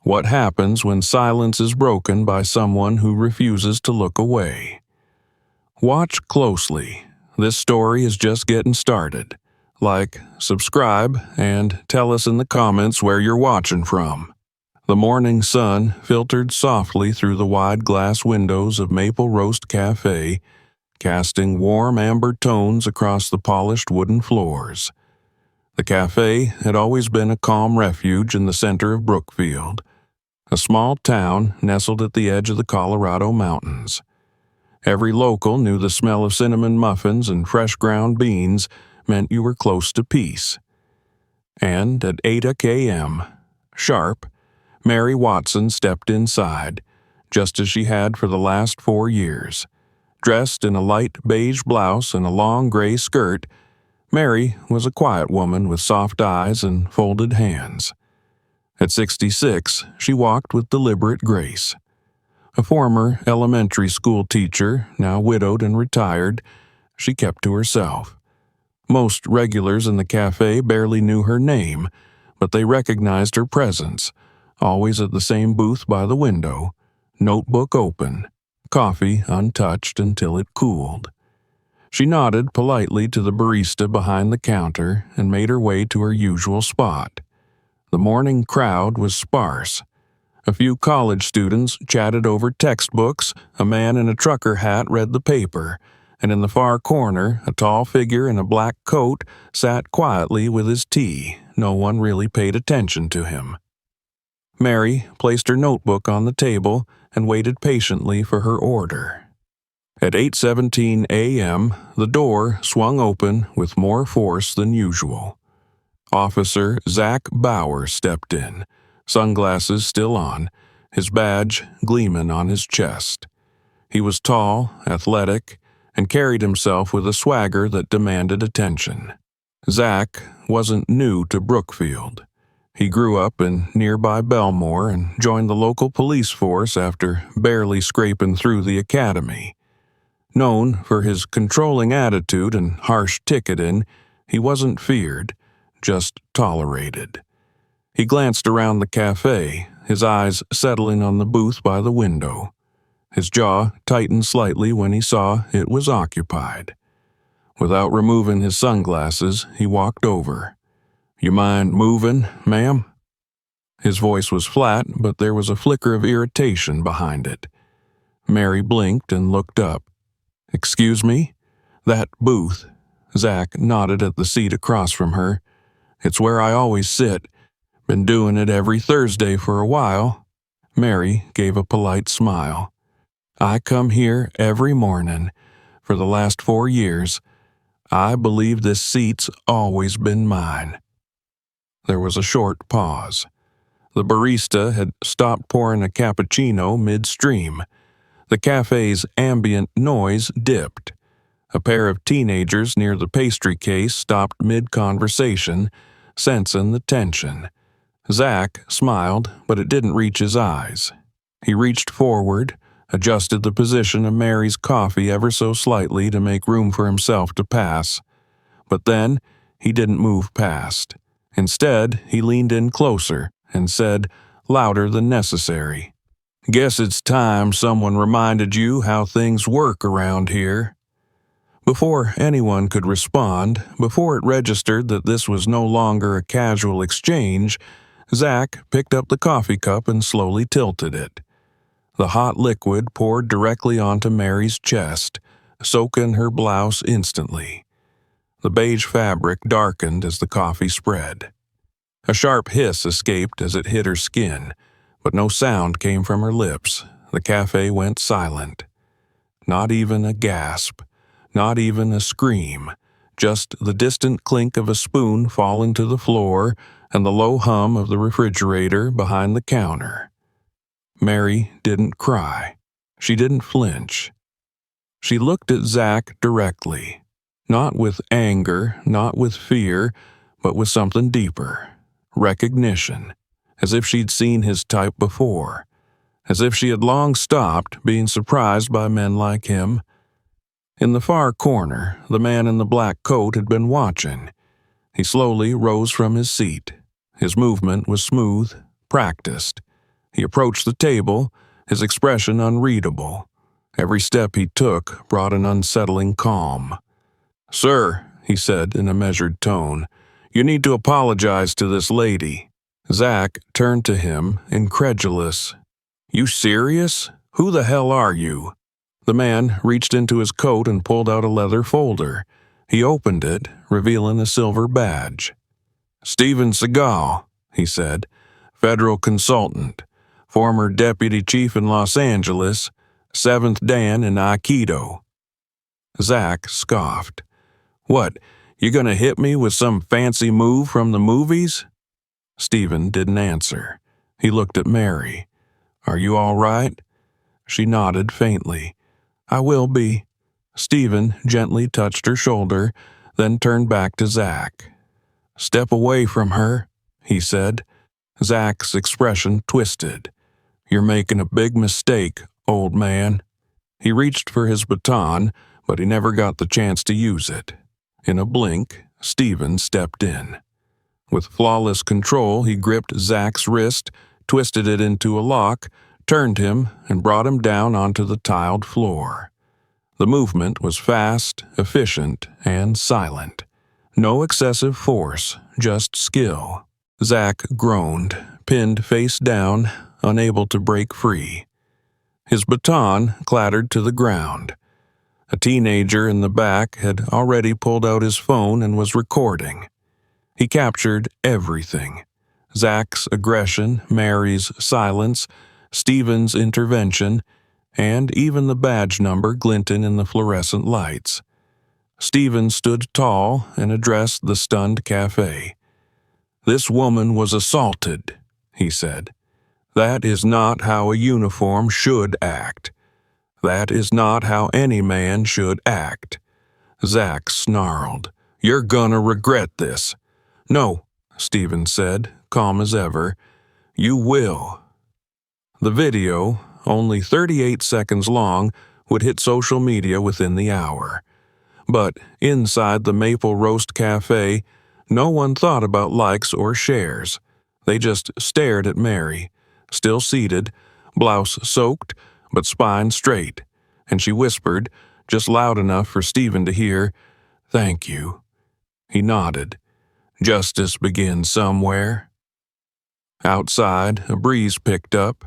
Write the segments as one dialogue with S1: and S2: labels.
S1: What happens when silence is broken by someone who refuses to look away? Watch closely. This story is just getting started. Like, subscribe, and tell us in the comments where you're watching from. The morning sun filtered softly through the wide glass windows of Maple Roast Cafe, casting warm amber tones across the polished wooden floors. The cafe had always been a calm refuge in the center of Brookfield, a small town nestled at the edge of the Colorado mountains. Every local knew the smell of cinnamon muffins and fresh ground beans meant you were close to peace. And at 8 a.m., sharp, Mary Watson stepped inside, just as she had for the last 4 years. Dressed in a light beige blouse and a long gray skirt, Mary was a quiet woman with soft eyes and folded hands. At 66, she walked with deliberate grace. A former elementary school teacher, now widowed and retired, she kept to herself. Most regulars in the cafe barely knew her name, but they recognized her presence, always at the same booth by the window, notebook open, coffee untouched until it cooled. She nodded politely to the barista behind the counter and made her way to her usual spot. The morning crowd was sparse. A few college students chatted over textbooks, a man in a trucker hat read the paper, and in the far corner, a tall figure in a black coat sat quietly with his tea. No one really paid attention to him. Mary placed her notebook on the table and waited patiently for her order. At 8:17 a.m., the door swung open with more force than usual. Officer Zach Bauer stepped in, sunglasses still on, his badge gleaming on his chest. He was tall, athletic, and carried himself with a swagger that demanded attention. Zach wasn't new to Brookfield. He grew up in nearby Belmore and joined the local police force after barely scraping through the academy. Known for his controlling attitude and harsh ticketing, he wasn't feared, just tolerated. He glanced around the cafe, his eyes settling on the booth by the window. His jaw tightened slightly when he saw it was occupied. Without removing his sunglasses, he walked over. "You mind moving, ma'am?" His voice was flat, but there was a flicker of irritation behind it. Mary blinked and looked up. "Excuse me? That booth." Zach nodded at the seat across from her. "It's where I always sit. Been doing it every Thursday for a while." Mary gave a polite smile. "I come here every morning. For the last 4 years. I believe this seat's always been mine." There was a short pause. The barista had stopped pouring a cappuccino midstream. The cafe's ambient noise dipped. A pair of teenagers near the pastry case stopped mid-conversation, sensing the tension. Zach smiled, but it didn't reach his eyes. He reached forward, adjusted the position of Mary's coffee ever so slightly to make room for himself to pass. But then, he didn't move past. Instead, he leaned in closer and said, louder than necessary, "Guess it's time someone reminded you how things work around here." Before anyone could respond, before it registered that this was no longer a casual exchange, Zach picked up the coffee cup and slowly tilted it. The hot liquid poured directly onto Mary's chest, soaking her blouse instantly. The beige fabric darkened as the coffee spread. A sharp hiss escaped as it hit her skin, but no sound came from her lips. The cafe went silent. Not even a gasp, not even a scream, just the distant clink of a spoon falling to the floor and the low hum of the refrigerator behind the counter. Mary didn't cry. She didn't flinch. She looked at Zach directly, not with anger, not with fear, but with something deeper, recognition, as if she'd seen his type before, as if she had long stopped being surprised by men like him. In the far corner, the man in the black coat had been watching. He slowly rose from his seat. His movement was smooth, practiced. He approached the table, his expression unreadable. Every step he took brought an unsettling calm. "Sir," he said in a measured tone, "you need to apologize to this lady." Zach turned to him, incredulous. "You serious? Who the hell are you?" The man reached into his coat and pulled out a leather folder. He opened it, revealing a silver badge. "StevenSeagal," he said, "federal consultant, former deputy chief in Los Angeles, 7th Dan in Aikido." Zach scoffed. "What, you gonna hit me with some fancy move from the movies?" Steven didn't answer. He looked at Mary. "Are you all right?" She nodded faintly. "I will be." Steven gently touched her shoulder, then turned back to Zach. "Step away from her," he said. Zach's expression twisted. "You're making a big mistake, old man." He reached for his baton, but he never got the chance to use it. In a blink, Steven stepped in. With flawless control, he gripped Zach's wrist, twisted it into a lock, turned him, and brought him down onto the tiled floor. The movement was fast, efficient, and silent. No excessive force, just skill. Zach groaned, pinned face down, unable to break free. His baton clattered to the ground. A teenager in the back had already pulled out his phone and was recording. He captured everything. Zach's aggression, Mary's silence, Steven's intervention, and even the badge number glinting in the fluorescent lights. Steven stood tall and addressed the stunned cafe. "This woman was assaulted," he said. "That is not how a uniform should act. That is not how any man should act." Zach snarled. "You're gonna regret this." "No," Steven said, calm as ever. "You will." The video, only 38 seconds long, would hit social media within the hour. But inside the Maple Roast Cafe, no one thought about likes or shares. They just stared at Mary, still seated, blouse soaked, but spine straight, and she whispered, just loud enough for Steven to hear, "Thank you." He nodded. Justice begins somewhere. Outside, a breeze picked up.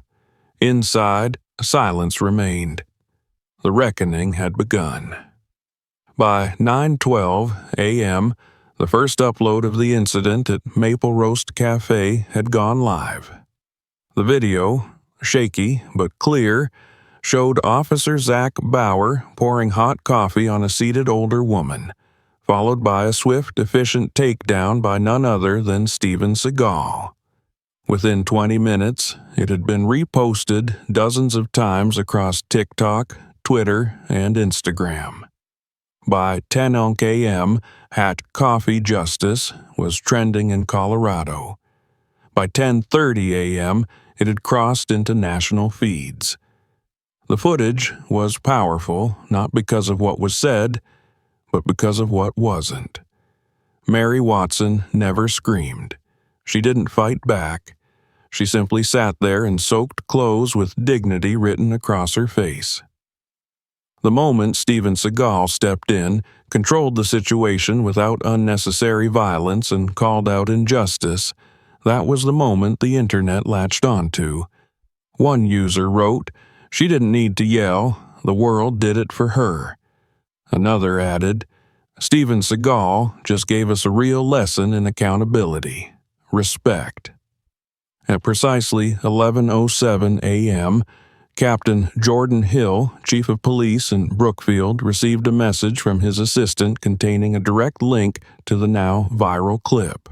S1: Inside, silence remained. The reckoning had begun. By 9:12 a.m., the first upload of the incident at Maple Roast Cafe had gone live. The video, shaky but clear, showed Officer Zach Bauer pouring hot coffee on a seated older woman, followed by a swift, efficient takedown by none other than StevenSeagal. Within 20 minutes, it had been reposted dozens of times across TikTok, Twitter, and Instagram. By 10 a.m., #Coffee Justice was trending in Colorado. By 10:30 a.m., it had crossed into national feeds. The footage was powerful, not because of what was said, but because of what wasn't. Mary Watson never screamed. She didn't fight back. She simply sat there in soaked clothes with dignity written across her face. The moment StevenSeagal stepped in, controlled the situation without unnecessary violence, and called out injustice, that was the moment the internet latched onto. One user wrote, "She didn't need to yell, the world did it for her." Another added, "StevenSeagal just gave us a real lesson in accountability, respect." At precisely 11:07 a.m., Captain Jordan Hill, Chief of Police in Brookfield, received a message from his assistant containing a direct link to the now viral clip.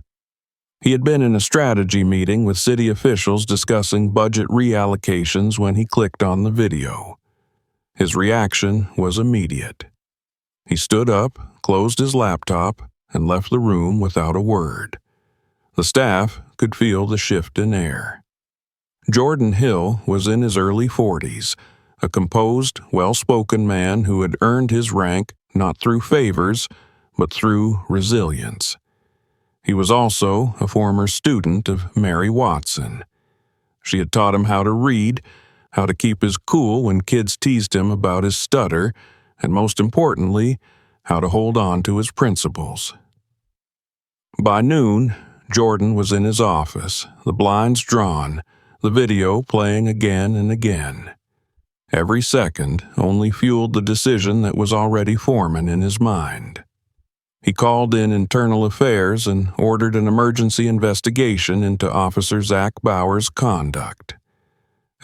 S1: He had been in a strategy meeting with city officials discussing budget reallocations when he clicked on the video. His reaction was immediate. He stood up, closed his laptop, and left the room without a word. The staff could feel the shift in air. Jordan Hill was in his early 40s, a composed, well-spoken man who had earned his rank not through favors, but through resilience. He was also a former student of Mary Watson. She had taught him how to read, how to keep his cool when kids teased him about his stutter, and most importantly, how to hold on to his principles. By noon, Jordan was in his office, the blinds drawn, the video playing again and again. Every second only fueled the decision that was already forming in his mind. He called in internal affairs and ordered an emergency investigation into Officer Zach Bauer's conduct.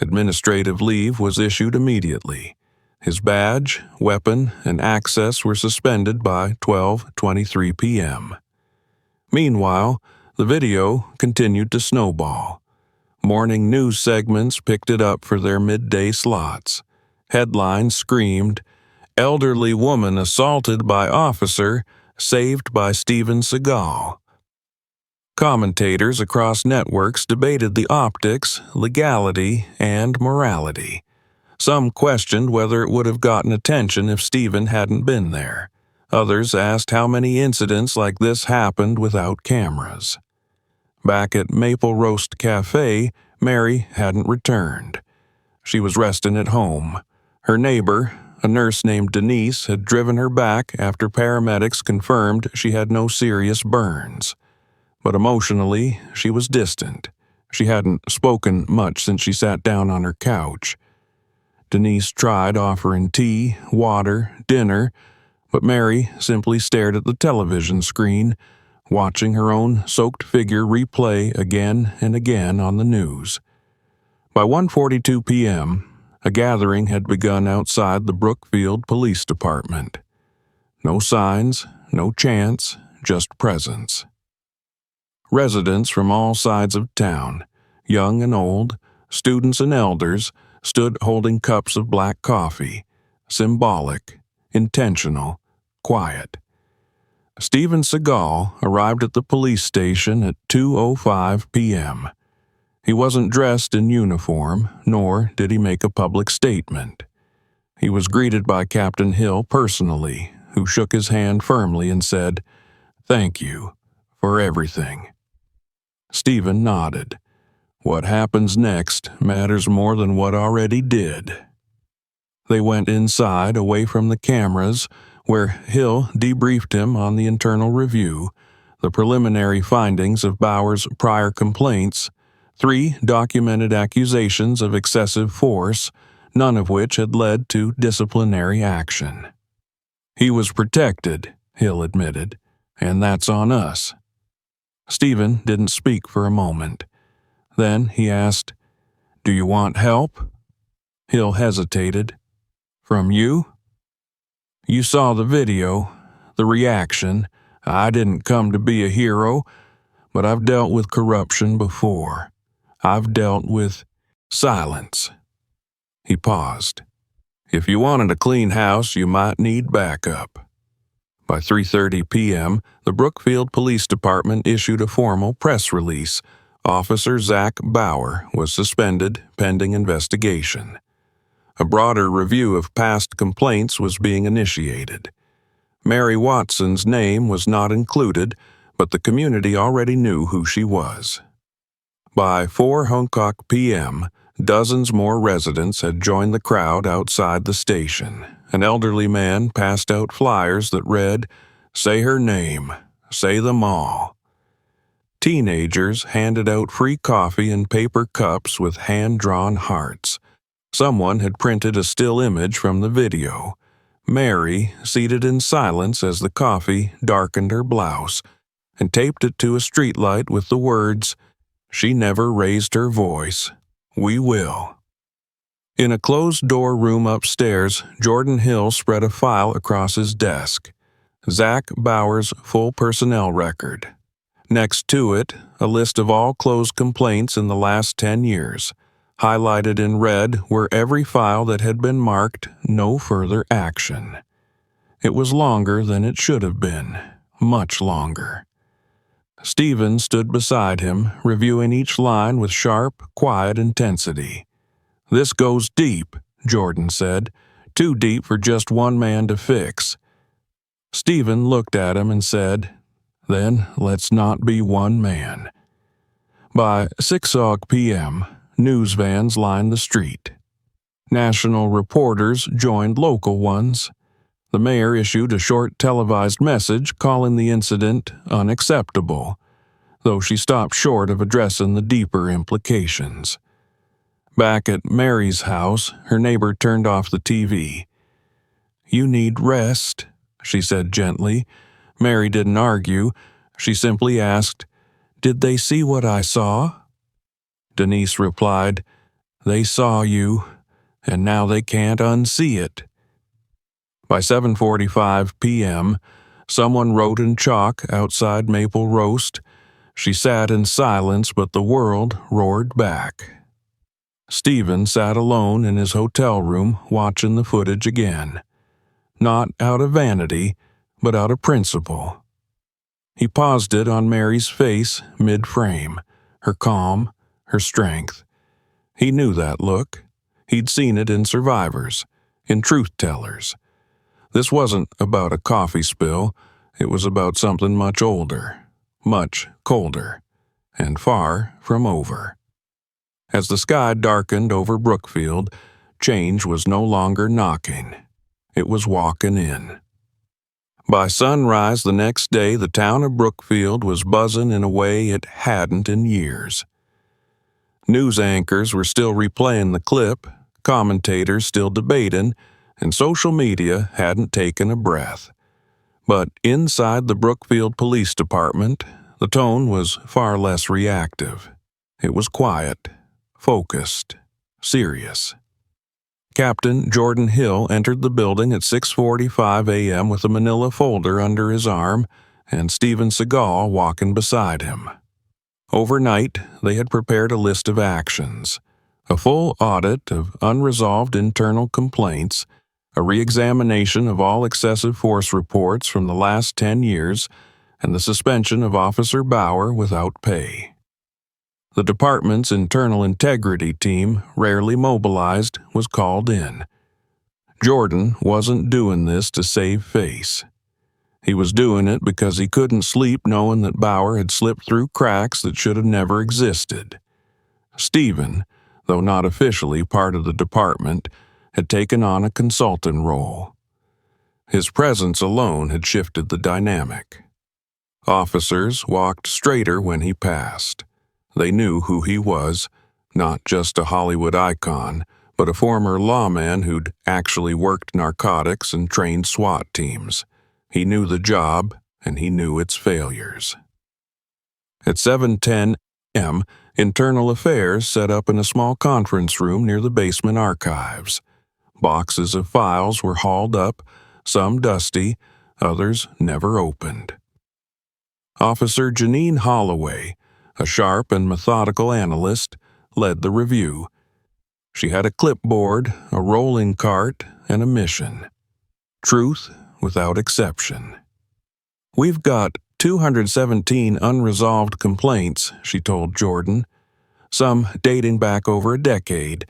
S1: Administrative leave was issued immediately. His badge, weapon, and access were suspended by 12:23 p.m. Meanwhile, the video continued to snowball. Morning news segments picked it up for their midday slots. Headlines screamed, "Elderly woman assaulted by officer, saved by StevenSeagal." Commentators across networks debated the optics, legality, and morality. Some questioned whether it would have gotten attention if Steven hadn't been there. Others asked how many incidents like this happened without cameras. Back at Maple Roast Cafe, Mary hadn't returned. She was resting at home. Her neighbor, a nurse named Denise, had driven her back after paramedics confirmed she had no serious burns. But emotionally, she was distant. She hadn't spoken much since she sat down on her couch. Denise tried offering tea, water, dinner, but Mary simply stared at the television screen, watching her own soaked figure replay again and again on the news. By 1:42 p.m., a gathering had begun outside the Brookfield Police Department. No signs, no chants, just presence. Residents from all sides of town, young and old, students and elders, stood holding cups of black coffee, symbolic, intentional, quiet. StevenSeagal arrived at the police station at 2:05 p.m. He wasn't dressed in uniform, nor did he make a public statement. He was greeted by Captain Hill personally, who shook his hand firmly and said, "Thank you for everything." Steven nodded. What happens next matters more than what already did. They went inside, away from the cameras, where Hill debriefed him on the internal review, the preliminary findings of Bauer's prior complaints, 3 documented accusations of excessive force, none of which had led to disciplinary action. "He was protected," Hill admitted, "and that's on us." Steven didn't speak for a moment. Then he asked, "Do you want help?" Hill hesitated. "From you?" "You saw the video, the reaction. I didn't come to be a hero, but I've dealt with corruption before. I've dealt with silence." He paused. "If you wanted a clean house, you might need backup." By 3:30 p.m., the Brookfield Police Department issued a formal press release. Officer Zach Bauer was suspended pending investigation. A broader review of past complaints was being initiated. Mary Watson's name was not included, but the community already knew who she was. By 4:00 p.m., dozens more residents had joined the crowd outside the station. An elderly man passed out flyers that read, "Say her name, say them all." Teenagers handed out free coffee in paper cups with hand-drawn hearts. Someone had printed a still image from the video. Mary, seated in silence as the coffee darkened her blouse, and taped it to a streetlight with the words, "She never raised her voice. We will." In a closed-door room upstairs, Jordan Hill spread a file across his desk. Zach Bauer's full personnel record. Next to it, a list of all closed complaints in the last 10 years. Highlighted in red were every file that had been marked "No further action." It was longer than it should have been, much longer. Steven stood beside him, reviewing each line with sharp, quiet intensity. "This goes deep," Jordan said. "Too deep for just one man to fix." Steven looked at him and said, "Then let's not be one man." By 6:00 p.m., news vans lined the street. National reporters joined local ones. The mayor issued a short televised message calling the incident unacceptable, though she stopped short of addressing the deeper implications. Back at Mary's house, her neighbor turned off the TV. "You need rest," she said gently. Mary didn't argue. She simply asked, "Did they see what I saw?" Denise replied, "They saw you, and now they can't unsee it." By 7:45 p.m., someone wrote in chalk outside Maple Roast. She sat in silence, but the world roared back. Steven sat alone in his hotel room watching the footage again. Not out of vanity, but out of principle. He paused it on Mary's face mid-frame, her calm, her strength. He knew that look. He'd seen it in survivors, in truth-tellers. This wasn't about a coffee spill. It was about something much older, much colder, and far from over. As the sky darkened over Brookfield, change was no longer knocking. It was walking in. By sunrise the next day, the town of Brookfield was buzzing in a way it hadn't in years. News anchors were still replaying the clip, commentators still debating, and social media hadn't taken a breath. But inside the Brookfield Police Department, the tone was far less reactive. It was quiet, focused, serious. Captain Jordan Hill entered the building at 6:45 a.m. with a manila folder under his arm and StevenSeagal walking beside him. Overnight, they had prepared a list of actions, a full audit of unresolved internal complaints, a re-examination of all excessive force reports from the last 10 years, and the suspension of Officer Bauer without pay. The department's internal integrity team, rarely mobilized, was called in. Jordan wasn't doing this to save face. He was doing it because he couldn't sleep knowing that Bauer had slipped through cracks that should have never existed. Steven, though not officially part of the department, had taken on a consultant role. His presence alone had shifted the dynamic. Officers walked straighter when he passed. They knew who he was, not just a Hollywood icon, but a former lawman who'd actually worked narcotics and trained SWAT teams. He knew the job, and he knew its failures. At 7:10 a.m., Internal Affairs set up in a small conference room near the basement archives. Boxes of files were hauled up, some dusty, others never opened. Officer Janine Holloway, a sharp and methodical analyst, led the review. She had a clipboard, a rolling cart, and a mission. Truth without exception. "We've got 217 unresolved complaints," she told Jordan, some dating back over a decade.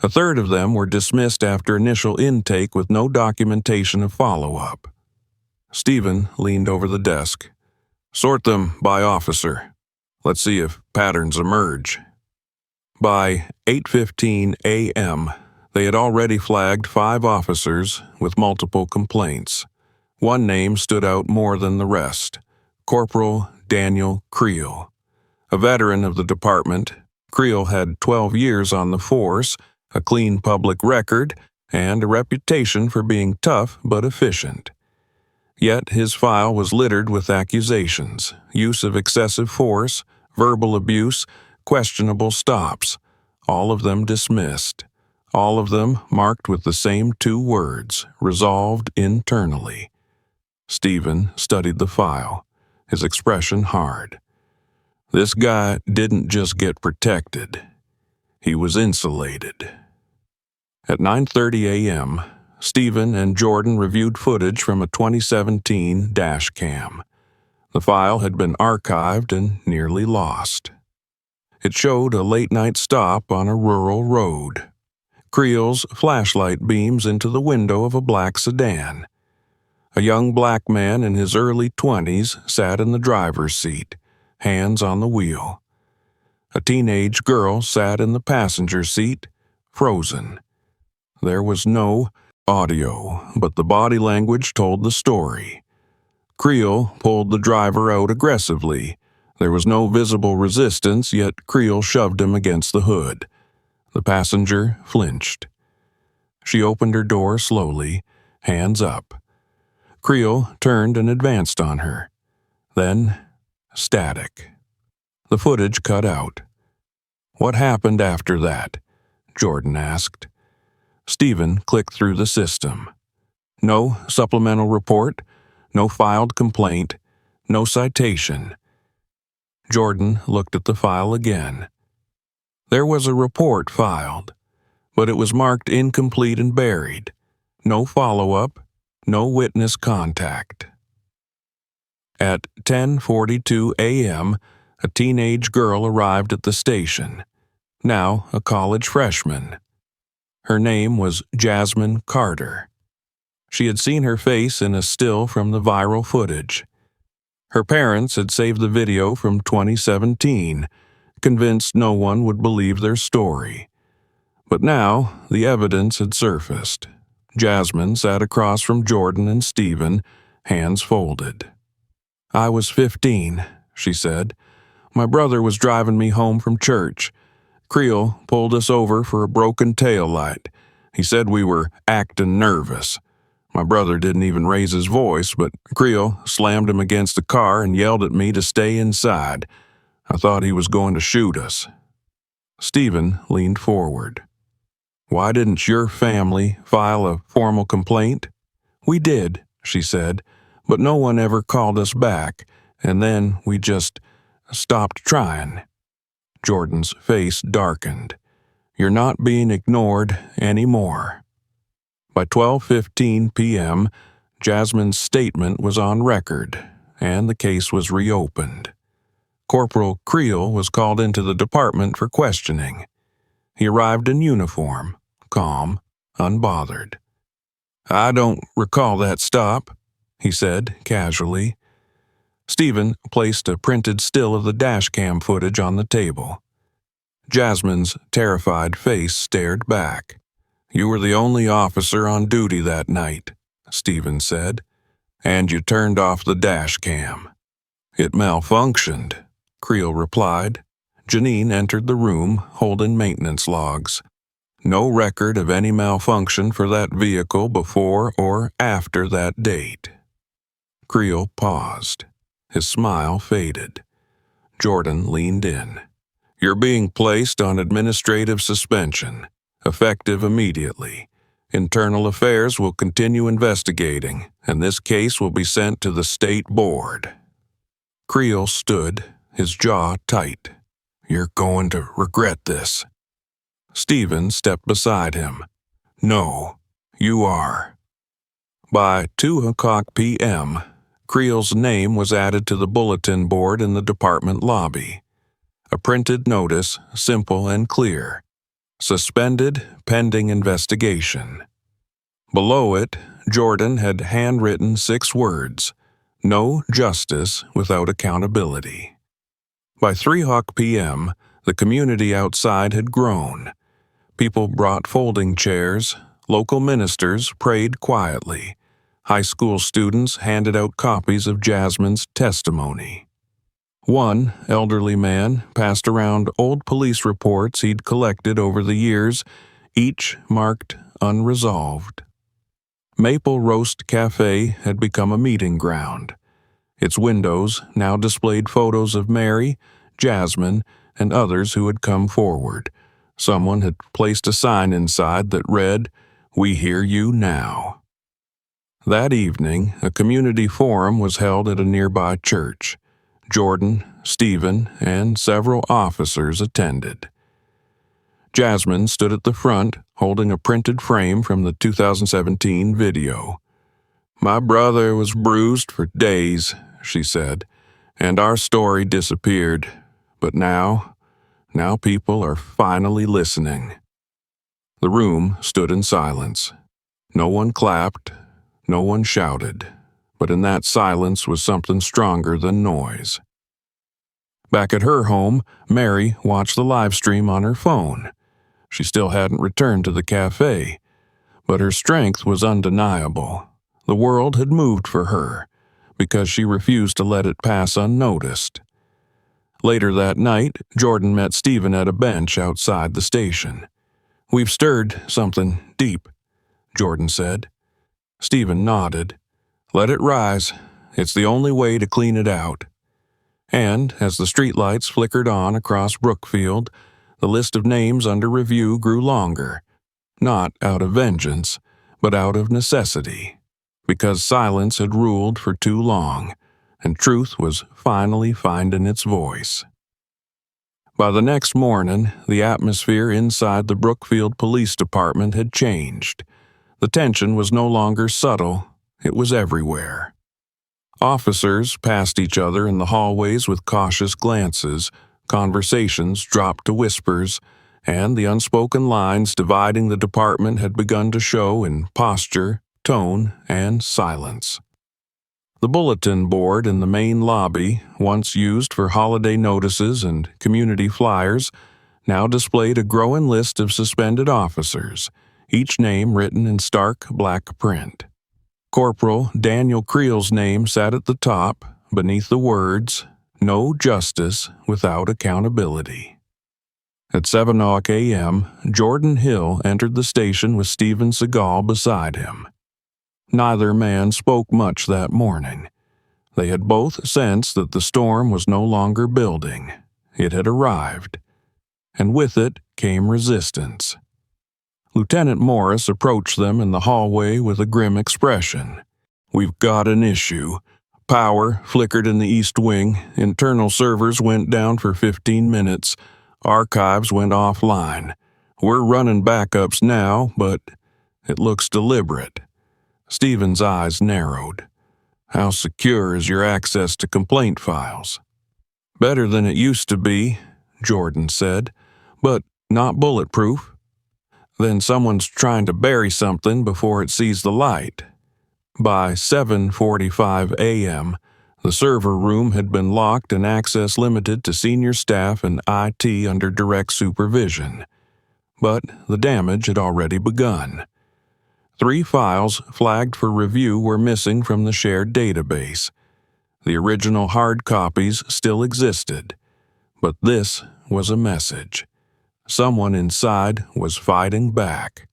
S1: A third of them were dismissed after initial intake with no documentation of follow-up. Steven leaned over the desk. "Sort them by officer. Let's see if patterns emerge." By 8:15 a.m., they had already flagged 5 officers with multiple complaints. One name stood out more than the rest: Corporal Daniel Creel. A veteran of the department, Creel had 12 years on the force, a clean public record, and a reputation for being tough but efficient. Yet his file was littered with accusations, use of excessive force, verbal abuse, questionable stops, all of them dismissed, all of them marked with the same 2 words, resolved internally. Steven studied the file, his expression hard. This guy didn't just get protected. He was insulated. At 9:30 a.m., Steven and Jordan reviewed footage from a 2017 dash cam. The file had been archived and nearly lost. It showed a late-night stop on a rural road. Creel's flashlight beams into the window of a black sedan. A young black man in his early 20s sat in the driver's seat, hands on the wheel. A teenage girl sat in the passenger seat, frozen. There was no audio, but the body language told the story. Creel pulled the driver out aggressively. There was no visible resistance, yet Creel shoved him against the hood. The passenger flinched. She opened her door slowly, hands up. Creel turned and advanced on her. Then, static. The footage cut out. "What happened after that?" Jordan asked. Steven clicked through the system. No supplemental report, no filed complaint, no citation. Jordan looked at the file again. There was a report filed, but it was marked incomplete and buried. No follow-up, no witness contact. At 10:42 a.m., a teenage girl arrived at the station, now a college freshman. Her name was Jasmine Carter. She had seen her face in a still from the viral footage. Her parents had saved the video from 2017, convinced no one would believe their story. But now the evidence had surfaced. Jasmine sat across from Jordan and Steven, hands folded. "I was 15, she said. "My brother was driving me home from church. Creel pulled us over for a broken taillight. He said we were acting nervous. My brother didn't even raise his voice, but Creel slammed him against the car and yelled at me to stay inside. I thought he was going to shoot us." Steven leaned forward. "Why didn't your family file a formal complaint?" "We did," she said, "but no one ever called us back, and then we just stopped trying." Jordan's face darkened. "You're not being ignored anymore." By 12:15 p.m., Jasmine's statement was on record, and the case was reopened. Corporal Creel was called into the department for questioning. He arrived in uniform, calm, unbothered. "I don't recall that stop," he said casually. Steven placed a printed still of the dashcam footage on the table. Jasmine's terrified face stared back. "You were the only officer on duty that night," Steven said, "and you turned off the dashcam." "It malfunctioned," Creel replied. Janine entered the room holding maintenance logs. No record of any malfunction for that vehicle before or after that date. Creel paused. His smile faded. Jordan leaned in. "You're being placed on administrative suspension, effective immediately. Internal Affairs will continue investigating, and this case will be sent to the state board." Creel stood, his jaw tight. "You're going to regret this." Steven stepped beside him. "No, you are." By 2:00 p.m., Creel's name was added to the bulletin board in the department lobby. A printed notice, simple and clear. "Suspended pending investigation." Below it, Jordan had handwritten 6 words: "No justice without accountability." By 3:00 p.m., the community outside had grown. People brought folding chairs, local ministers prayed quietly. High school students handed out copies of Jasmine's testimony. One elderly man passed around old police reports he'd collected over the years, each marked unresolved. Maple Roast Cafe had become a meeting ground. Its windows now displayed photos of Mary, Jasmine, and others who had come forward. Someone had placed a sign inside that read, "We hear you now." That evening, a community forum was held at a nearby church. Jordan, Steven, and several officers attended. Jasmine stood at the front, holding a printed frame from the 2017 video. "My brother was bruised for days," she said, "and our story disappeared. But now people are finally listening." The room stood in silence. No one clapped, no one shouted, but in that silence was something stronger than noise. Back at her home, Mary watched the live stream on her phone. She still hadn't returned to the cafe, but her strength was undeniable. The world had moved for her, because she refused to let it pass unnoticed. Later that night, Jordan met Steven at a bench outside the station. "We've stirred something deep," Jordan said. Steven nodded. "Let it rise. It's the only way to clean it out." And, as the streetlights flickered on across Brookfield, the list of names under review grew longer, not out of vengeance, but out of necessity, because silence had ruled for too long, and truth was finally finding its voice. By the next morning, the atmosphere inside the Brookfield Police Department had changed. The tension was no longer subtle, it was everywhere. Officers passed each other in the hallways with cautious glances, conversations dropped to whispers, and the unspoken lines dividing the department had begun to show in posture, tone, and silence. The bulletin board in the main lobby, once used for holiday notices and community flyers, now displayed a growing list of suspended officers, each name written in stark black print. Corporal Daniel Creel's name sat at the top, beneath the words, "No justice without accountability." At 7:00 a.m., Jordan Hill entered the station with StevenSeagal beside him. Neither man spoke much that morning. They had both sensed that the storm was no longer building. It had arrived. And with it came resistance. Lieutenant Morris approached them in the hallway with a grim expression. "We've got an issue. Power flickered in the East Wing, internal servers went down for 15 minutes, archives went offline. We're running backups now, but it looks deliberate." Steven's eyes narrowed. "How secure is your access to complaint files?" "Better than it used to be," Jordan said, "but not bulletproof. Then someone's trying to bury something before it sees the light." By 7:45 a.m., the server room had been locked and access limited to senior staff and IT under direct supervision. But the damage had already begun. 3 files flagged for review were missing from the shared database. The original hard copies still existed, but this was a message. Someone inside was fighting back.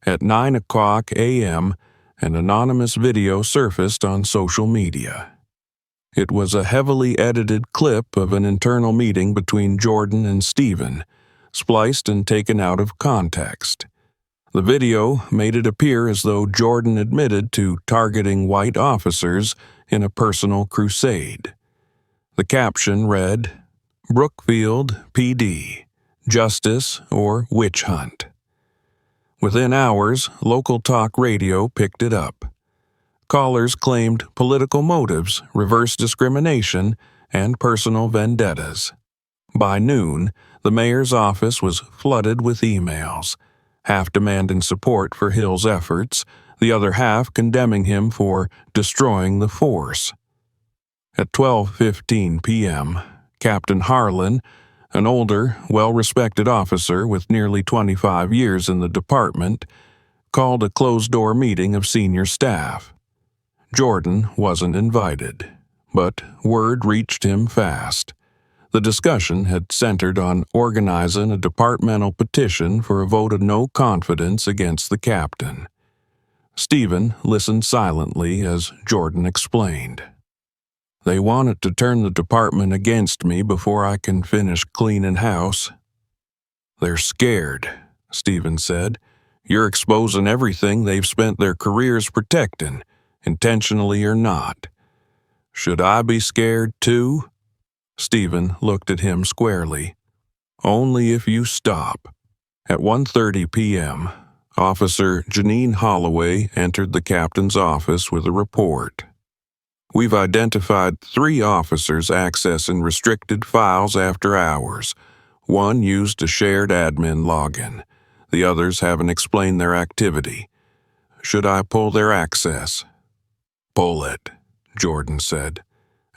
S1: At 9:00 a.m., an anonymous video surfaced on social media. It was a heavily edited clip of an internal meeting between Jordan and Steven, spliced and taken out of context. The video made it appear as though Jordan admitted to targeting white officers in a personal crusade. The caption read, "Brookfield PD. Justice or Witch Hunt." Within hours, local talk radio picked it up. Callers claimed political motives, reverse discrimination, and personal vendettas. By noon, the mayor's office was flooded with emails, half demanding support for Hill's efforts, the other half condemning him for destroying the force. At 12:15 p.m., Captain Harlan, an older, well-respected officer with nearly 25 years in the department, called a closed-door meeting of senior staff. Jordan wasn't invited, but word reached him fast. The discussion had centered on organizing a departmental petition for a vote of no confidence against the captain. Steven listened silently as Jordan explained. "They wanted to turn the department against me before I can finish cleaning house." "They're scared," Steven said. "You're exposing everything they've spent their careers protecting, intentionally or not. Should I be scared too?" Steven looked at him squarely. "Only if you stop." At 1:30 p.m., Officer Janine Holloway entered the captain's office with a report. "We've identified 3 officers accessing restricted files after hours. One used a shared admin login. The others haven't explained their activity. Should I pull their access?" "Pull it," Jordan said,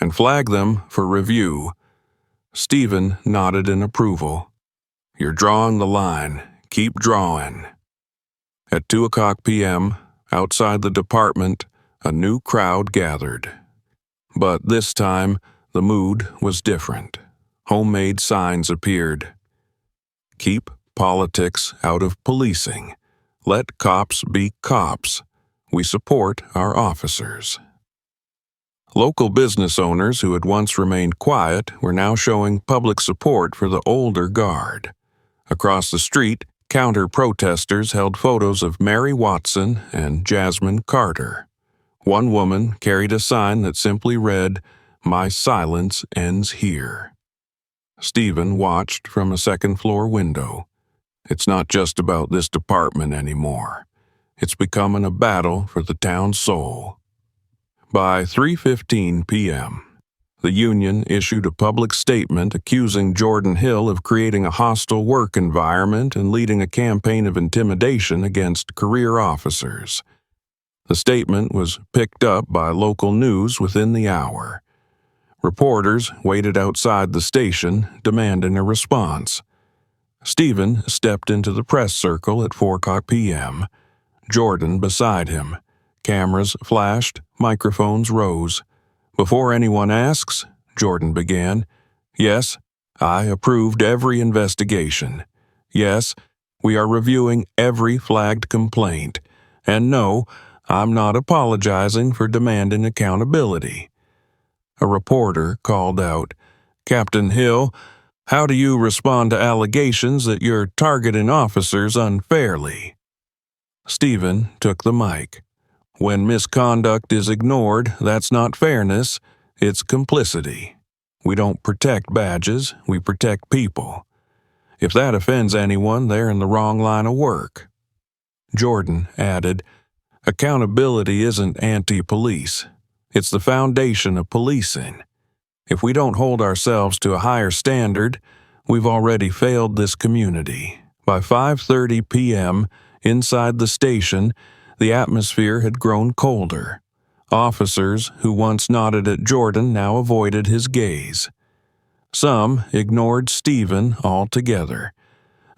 S1: "and flag them for review. Steven nodded in approval. "You're drawing the line. Keep drawing." At 2:00 p.m., outside the department, a new crowd gathered. But this time, the mood was different. Homemade signs appeared. "Keep politics out of policing. Let cops be cops. We support our officers." Local business owners who had once remained quiet were now showing public support for the older guard. Across the street, counter-protesters held photos of Mary Watson and Jasmine Carter. One woman carried a sign that simply read, "My silence ends here." Steven watched from a second-floor window. It's not just about this department anymore. It's becoming a battle for the town's soul. By 3:15 p.m., the union issued a public statement accusing Jordan Hill of creating a hostile work environment and leading a campaign of intimidation against career officers. The statement was picked up by local news within the hour. Reporters waited outside the station, demanding a response. Steven stepped into the press circle at 4:00 p.m., Jordan beside him. Cameras flashed, microphones rose. "Before anyone asks," Jordan began, "yes, I approved every investigation. Yes, we are reviewing every flagged complaint. And no, I'm not apologizing for demanding accountability." A reporter called out, "Captain Hill, how do you respond to allegations that you're targeting officers unfairly?" Steven took the mic. "When misconduct is ignored, that's not fairness, it's complicity. We don't protect badges, we protect people. If that offends anyone, they're in the wrong line of work." Jordan added, "Accountability isn't anti-police. It's the foundation of policing. If we don't hold ourselves to a higher standard, we've already failed this community." By 5:30 p.m., inside the station, the atmosphere had grown colder. Officers who once nodded at Jordan now avoided his gaze. Some ignored Steven altogether.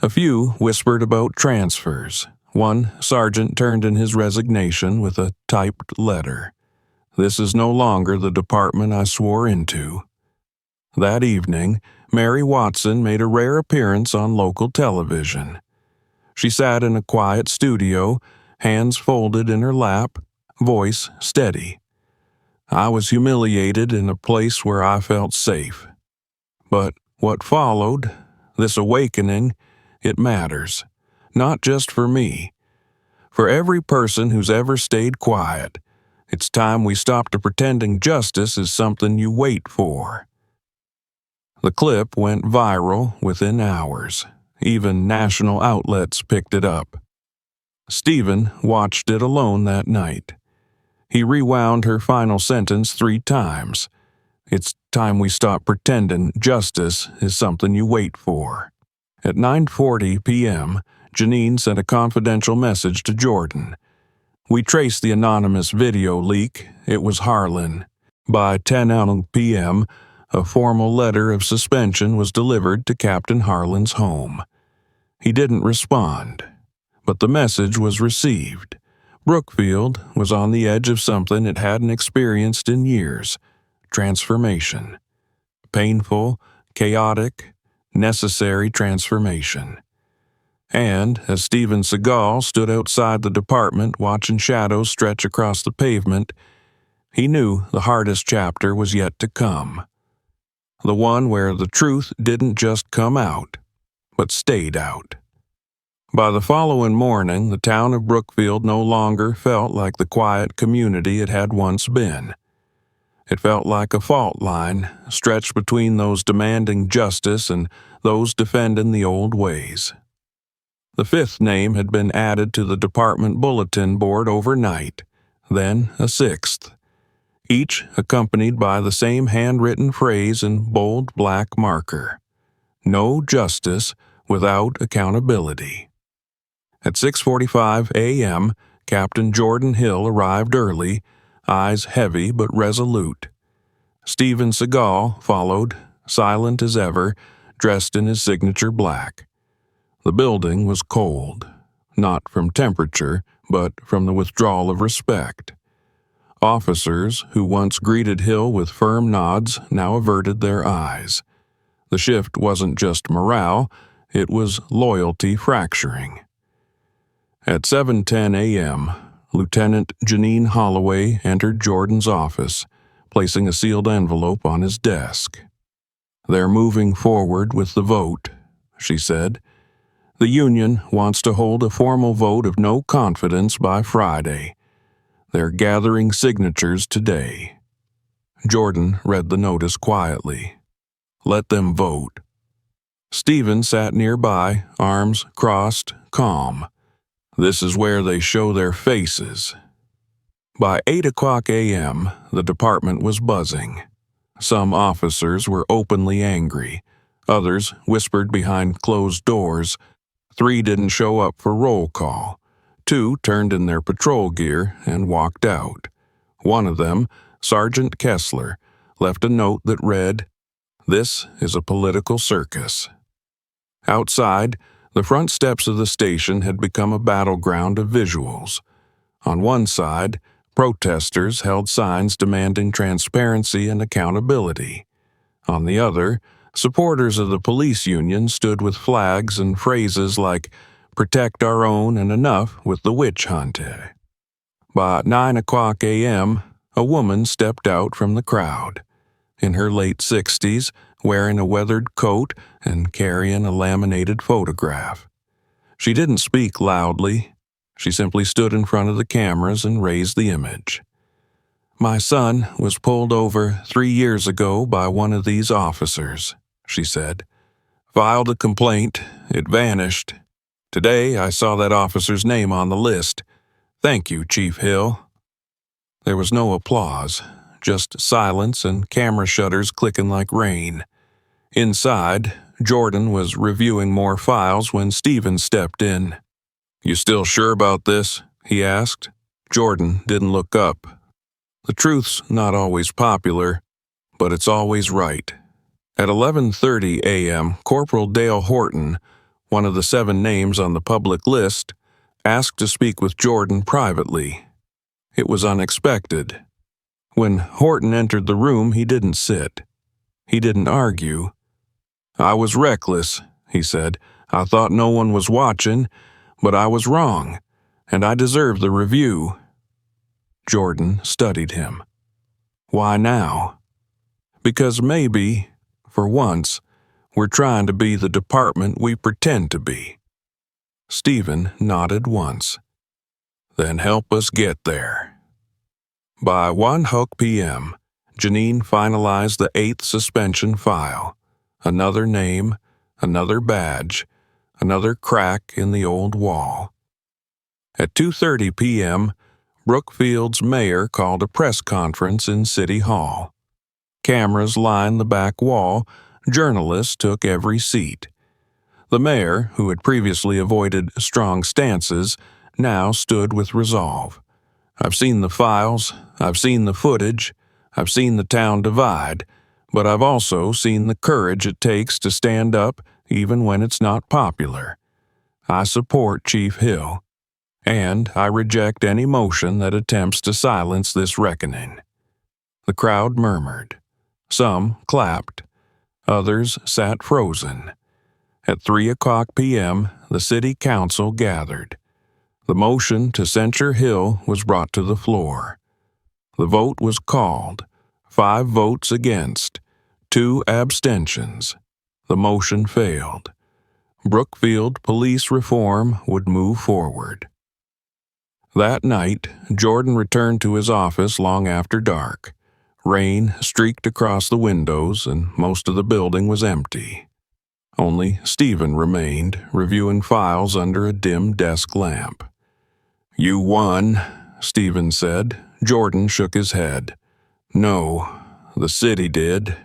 S1: A few whispered about transfers. One sergeant turned in his resignation with a typed letter. "This is no longer the department I swore into." That evening, Mary Watson made a rare appearance on local television. She sat in a quiet studio, hands folded in her lap, voice steady. "I was humiliated in a place where I felt safe. But what followed, this awakening, it matters. Not just for me. For every person who's ever stayed quiet. It's time we stopped pretending justice is something you wait for." The clip went viral within hours. Even national outlets picked it up. Steven watched it alone that night. He rewound her final sentence 3 times. "It's time we stop pretending justice is something you wait for." At 9:40 p.m., Janine sent a confidential message to Jordan. "We traced the anonymous video leak. It was Harlan." By 10 p.m., a formal letter of suspension was delivered to Captain Harlan's home. He didn't respond, but the message was received. Brookfield was on the edge of something it hadn't experienced in years: transformation. Painful, chaotic, necessary transformation. And as StevenSeagal stood outside the department watching shadows stretch across the pavement, he knew the hardest chapter was yet to come. The one where the truth didn't just come out, but stayed out. By the following morning, the town of Brookfield no longer felt like the quiet community it had once been. It felt like a fault line stretched between those demanding justice and those defending the old ways. The 5th name had been added to the department bulletin board overnight, then a 6th, each accompanied by the same handwritten phrase in bold black marker: "No justice without accountability." At 6:45 a.m., Captain Jordan Hill arrived early, eyes heavy but resolute. StevenSeagal followed, silent as ever, dressed in his signature black. The building was cold, not from temperature, but from the withdrawal of respect. Officers who once greeted Hill with firm nods now averted their eyes. The shift wasn't just morale, it was loyalty fracturing. At 7:10 a.m., Lieutenant Janine Holloway entered Jordan's office, placing a sealed envelope on his desk. "They're moving forward with the vote," she said. "The union wants to hold a formal vote of no confidence by Friday. They're gathering signatures today." Jordan read the notice quietly. "Let them vote." Steven sat nearby, arms crossed, calm. This is where they show their faces. By 8 o'clock a.m., the department was buzzing. Some officers were openly angry. Others whispered behind closed doors. 3 didn't show up for roll call. 2 turned in their patrol gear and walked out. One of them, Sergeant Kessler, left a note that read, "This is a political circus." Outside, the front steps of the station had become a battleground of visuals. On one side, protesters held signs demanding transparency and accountability. On the other, supporters of the police union stood with flags and phrases like, "Protect our own and enough with the witch hunt." By 9 o'clock a.m., a woman stepped out from the crowd. In her late 60s, wearing a weathered coat and carrying a laminated photograph. She didn't speak loudly. She simply stood in front of the cameras and raised the image. "My son was pulled over 3 years ago by one of these officers," she said. "Filed a complaint. It vanished. Today I saw that officer's name on the list. Thank you, Chief Hill." There was no applause, just silence and camera shutters clicking like rain. Inside, Jordan was reviewing more files when Steven stepped in. "You still sure about this?" he asked. Jordan didn't look up. The truth's not always popular, but it's always right. At 11:30 a.m., Corporal Dale Horton, one of the 7 names on the public list, asked to speak with Jordan privately. It was unexpected. When Horton entered the room, he didn't sit. He didn't argue. "I was reckless," he said. "I thought no one was watching, but I was wrong, and I deserve the review." Jordan studied him. "Why now?" "Because maybe, for once, we're trying to be the department we pretend to be." Steven nodded once. "Then help us get there." By 1 p.m., Janine finalized the 8th suspension file. Another name, another badge, another crack in the old wall. At 2:30 p.m., Brookfield's mayor called a press conference in City Hall. Cameras lined the back wall. Journalists took every seat. The mayor, who had previously avoided strong stances, now stood with resolve. "I've seen the files, I've seen the footage, I've seen the town divide, but I've also seen the courage it takes to stand up even when it's not popular. I support Chief Hill, and I reject any motion that attempts to silence this reckoning." The crowd murmured. Some clapped. Others sat frozen. At 3 o'clock p.m., the city council gathered. The motion to censure Hill was brought to the floor. The vote was called. 5 votes against, 2 abstentions. The motion failed. Brookfield police reform would move forward. That night, Jordan returned to his office long after dark. Rain streaked across the windows, and most of the building was empty. Only Steven remained, reviewing files under a dim desk lamp. "You won," Steven said. Jordan shook his head. "No, the city did."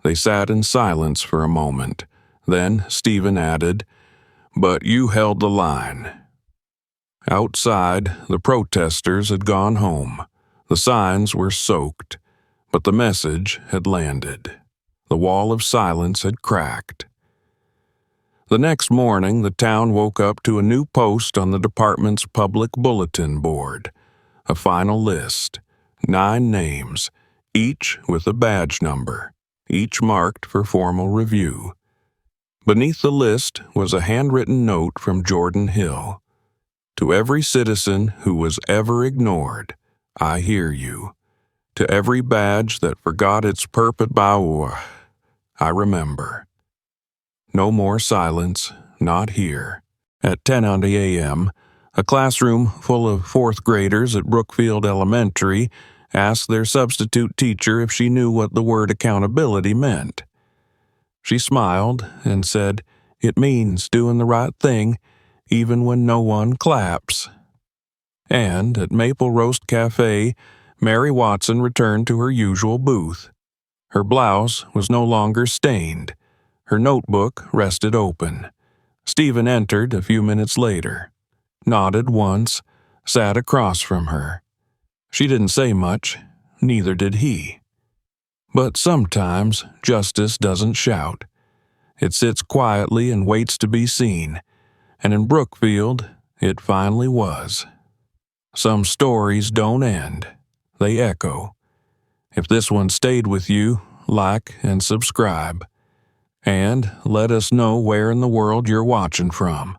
S1: They sat in silence for a moment. Then Steven added, "But you held the line." Outside, the protesters had gone home. The signs were soaked, but the message had landed. The wall of silence had cracked. The next morning, the town woke up to a new post on the department's public bulletin board. A final list. 9 names, each with a badge number, each marked for formal review. Beneath the list was a handwritten note from Jordan Hill. To every citizen who was ever ignored, I hear you. To every badge that forgot its purpose, I remember. No more silence, not here. At 10:00 a.m., a classroom full of 4th graders at Brookfield Elementary asked their substitute teacher if she knew what the word accountability meant. She smiled and said, "It means doing the right thing, even when no one claps." And at Maple Roast Cafe, Mary Watson returned to her usual booth. Her blouse was no longer stained. Her notebook rested open. Stephen entered a few minutes later, nodded once, sat across from her. She didn't say much, neither did he. But sometimes justice doesn't shout. It sits quietly and waits to be seen, and in Brookfield, it finally was. Some stories don't end, they echo. If this one stayed with you, like and subscribe. And let us know where in the world you're watching from.